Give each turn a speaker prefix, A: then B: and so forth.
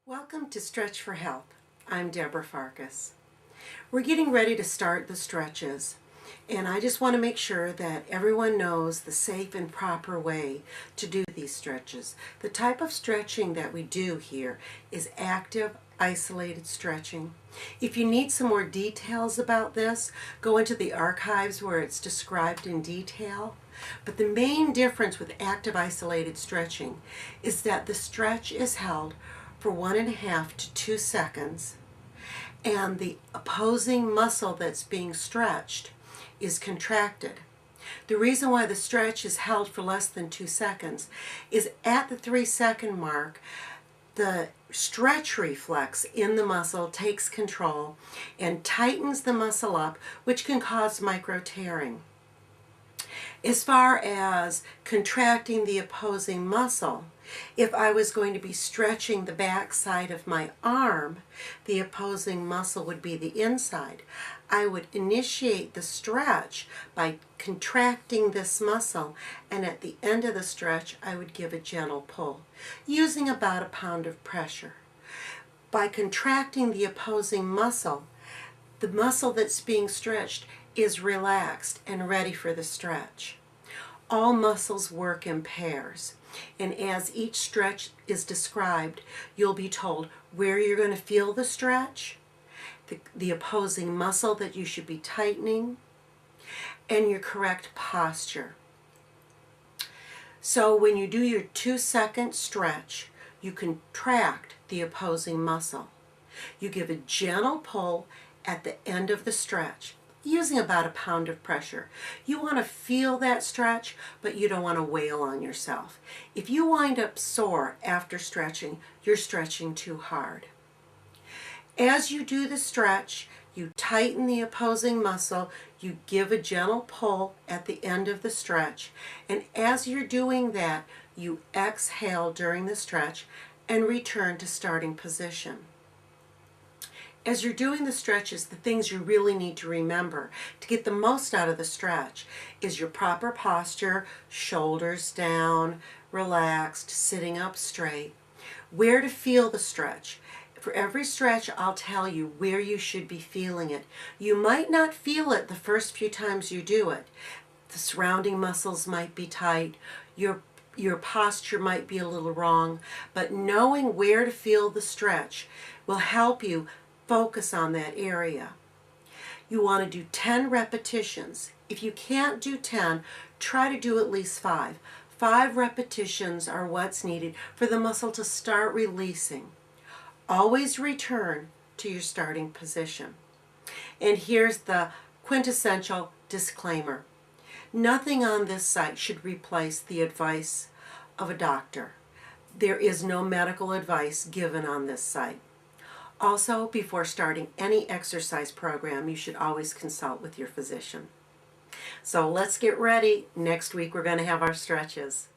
A: Welcome to Stretch for Health. I'm Deborah Farkas. We're getting ready to start the stretches, and I just want to make sure that everyone knows the safe and proper way to do these stretches. The type of stretching that we do here is active, isolated stretching. If you need some more details about this, go into the archives where it's described in detail. But the main difference with active isolated stretching is that the stretch is held for 1.5 to 2 seconds, and the opposing muscle that's being stretched is contracted. The reason why the stretch is held for less than 2 seconds is at the 3-second mark, the stretch reflex in the muscle takes control and tightens the muscle up, which can cause micro tearing. As far as contracting the opposing muscle, if I was going to be stretching the back side of my arm, the opposing muscle would be the inside. I would initiate the stretch by contracting this muscle, and at the end of the stretch I would give a gentle pull, using about 1 pound of pressure. By contracting the opposing muscle, the muscle that's being stretched is relaxed and ready for the stretch. All muscles work in pairs, and as each stretch is described, you'll be told where you're going to feel the stretch, the opposing muscle that you should be tightening, and your correct posture. So when you do your 2-second stretch, you contract the opposing muscle. You give a gentle pull at the end of the stretch, using about 1 pound of pressure. You want to feel that stretch, but you don't want to wail on yourself. If you wind up sore after stretching, you're stretching too hard. As you do the stretch, you tighten the opposing muscle, you give a gentle pull at the end of the stretch, and as you're doing that, you exhale during the stretch and return to starting position. As you're doing the stretches, the things you really need to remember to get the most out of the stretch is your proper posture, shoulders down, relaxed, sitting up straight. Where to feel the stretch. For every stretch, I'll tell you where you should be feeling it. You might not feel it the first few times you do it. The surrounding muscles might be tight. Your posture might be a little wrong, but knowing where to feel the stretch will help you focus on that area. You want to do 10 repetitions. If you can't do 10, try to do at least 5. 5 repetitions are what's needed for the muscle to start releasing. Always return to your starting position. And here's the quintessential disclaimer. Nothing on this site should replace the advice of a doctor. There is no medical advice given on this site. Also, before starting any exercise program, you should always consult with your physician. So let's get ready. Next week we're going to have our stretches.